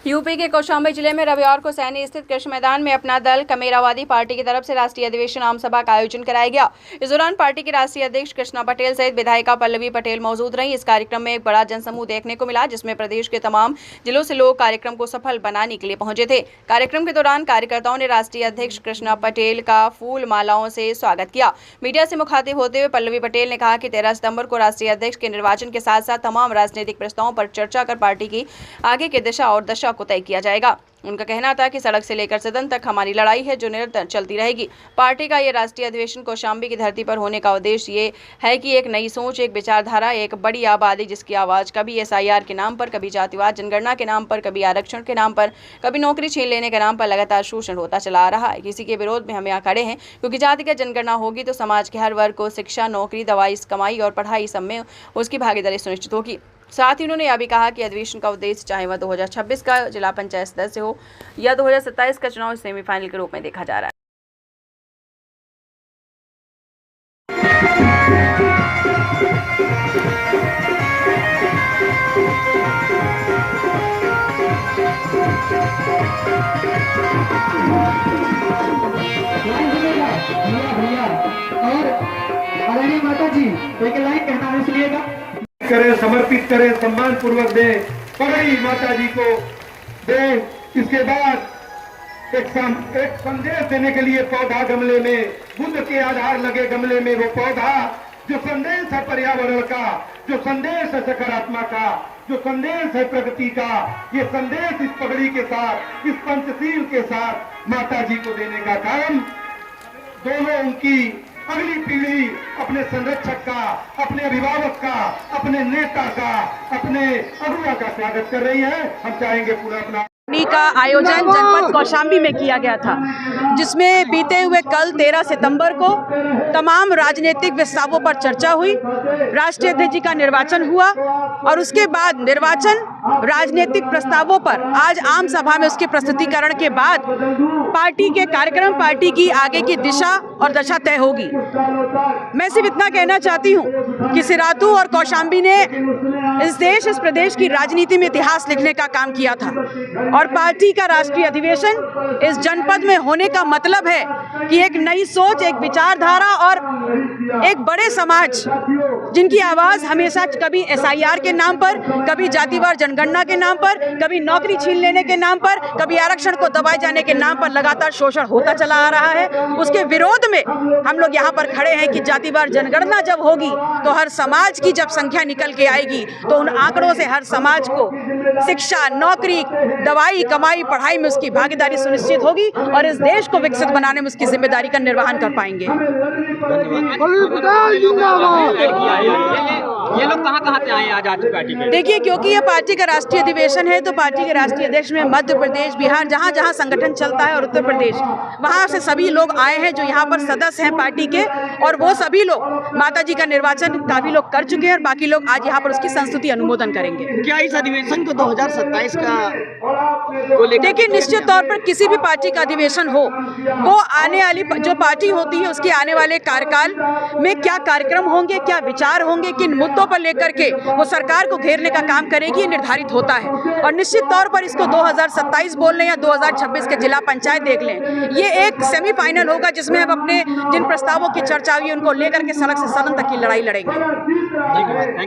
UP के कौशाम्बी जिले में रविवार को सैनी स्थित कृषि मैदान में अपना दल कमेरावादी पार्टी की तरफ से राष्ट्रीय अधिवेशन आम सभा का आयोजन कराया गया। इस दौरान पार्टी की राष्ट्रीय अध्यक्ष कृष्णा पटेल सहित विधायिका पल्लवी पटेल मौजूद रहीं। इस कार्यक्रम में एक बड़ा जनसमूह देखने को मिला, जिसमें प्रदेश के तमाम जिलों से लोग कार्यक्रम को सफल बनाने के लिए पहुंचे थे। कार्यक्रम के दौरान कार्यकर्ताओं ने राष्ट्रीय अध्यक्ष कृष्णा पटेल का फूल मालाओं से स्वागत किया। मीडिया से मुखातिब होते हुए पल्लवी पटेल ने कहा कि 13 सितंबर को राष्ट्रीय अध्यक्ष के निर्वाचन के साथ साथ तमाम राजनीतिक प्रस्तावों पर चर्चा कर पार्टी की आगे की दिशा और दशा को तय किया जाएगा। उनका कहना था कि सड़क से लेकर सदन तक हमारी लड़ाई है, जो निरंतर चलती रहेगी। पार्टी का ये राष्ट्रीय अधिवेशन कौशाम्बी की धरती पर होने का उद्देश्य ये है कि एक नई सोच, एक विचारधारा, एक बड़ी आबादी जिसकी आवाज़ कभी SIR के नाम पर, कभी जातिवाद जनगणना के नाम पर, कभी आरक्षण के नाम पर, कभी नौकरी छीन लेने के नाम पर लगातार शोषण होता चला आ रहा है। किसी के विरोध में हम यहाँ खड़े हैं, क्योंकि जातिगत जनगणना होगी तो समाज के हर वर्ग को शिक्षा, नौकरी, दवाई, कमाई और पढ़ाई सब में उसकी भागीदारी सुनिश्चित होगी। साथ ही उन्होंने यह भी कहा कि अधिवेशन का उद्देश्य चाहे वह 2026 का जिला पंचायत सदस्य हो या 2027 का चुनाव सेमीफाइनल के रूप में देखा जा रहा है। और माता जी एक लाइन कहना है, सुनिएगा। करें, समर्पित करें, सम्मान पूर्वक दे पगड़ी माता जी को दे। इसके बाद एक संदेश देने के लिए पौधा गमले में, बुद्ध के आधार लगे गमले में वो पौधा जो संदेश है पर्यावरण का, जो संदेश है सकारात्मक का, जो संदेश है प्रगति का, ये संदेश इस पगड़ी के साथ, इस पंचशील के साथ माता जी को देने का काम दोनों उनकी अगली पीढ़ी अपने संरक्षक का, अपने अभिभावक का, अपने नेता का, अपने अगुवा का स्वागत कर रही है। हम चाहेंगे पूरा अपना का आयोजन जनपद कौशाम्बी में किया गया था, जिसमें बीते हुए कल 13 सितंबर को तमाम राजनीतिक प्रस्तावों पर चर्चा हुई। राष्ट्रीय अध्यक्ष जी का निर्वाचन हुआ और उसके बाद निर्वाचन राजनीतिक प्रस्तावों पर आज आम सभा में उसके प्रस्तुतिकरण के बाद पार्टी के कार्यक्रम, पार्टी की आगे की दिशा और दशा तय होगी। मैं सिर्फ इतना कहना चाहती हूँ कि सिरातू और कौशाम्बी ने इस देश, इस प्रदेश की राजनीति में इतिहास लिखने का काम किया था और पार्टी का राष्ट्रीय अधिवेशन इस जनपद में होने का मतलब है कि एक नई सोच, एक विचारधारा और एक बड़े समाज जिनकी आवाज़ हमेशा कभी SIR के नाम पर, कभी जातिवार जनगणना के नाम पर, कभी नौकरी छीन लेने के नाम पर, कभी आरक्षण को दबाए जाने के नाम पर लगातार शोषण होता चला आ रहा है, उसके विरोध में हम लोग यहाँ पर खड़े हैं कि जातिवार जनगणना जब होगी तो हर समाज की जब संख्या निकल के आएगी तो उन आंकड़ों से हर समाज को शिक्षा, नौकरी, दवाई, कमाई, पढ़ाई में उसकी भागीदारी सुनिश्चित होगी और इस देश को विकसित बनाने में उसकी जिम्मेदारी का निर्वहन कर पाएंगे। ये लोग कहाँ से आए आज पार्टी में? देखिए, क्योंकि ये पार्टी का राष्ट्रीय अधिवेशन है तो पार्टी के राष्ट्रीय अध्यक्ष में मध्य प्रदेश, बिहार, जहाँ जहाँ संगठन चलता है और उत्तर प्रदेश, वहाँ से सभी लोग आए हैं जो यहाँ पर सदस्य हैं पार्टी के, और वो सभी लोग माता जी का निर्वाचन काफी लोग कर चुके हैं और बाकी लोग आज यहाँ पर उसकी संस्तुति अनुमोदन करेंगे। क्या इस अधिवेशन को 2027 का देखिए, निश्चित तौर पर किसी भी पार्टी का अधिवेशन हो, वो आने वाली जो पार्टी होती है उसके आने वाले कार्यकाल में क्या कार्यक्रम होंगे, क्या विचार होंगे, किन मुद्दों पर लेकर के वो सरकार को घेरने का काम करेगी, ये निर्धारित होता है। और निश्चित तौर पर इसको 2027 बोल लें या 2026 के जिला पंचायत देख लें, ये एक सेमीफाइनल होगा जिसमें हम अपने जिन प्रस्तावों की चर्चा हुई उनको लेकर के सड़क से सदन तक की लड़ाई लड़ेंगे।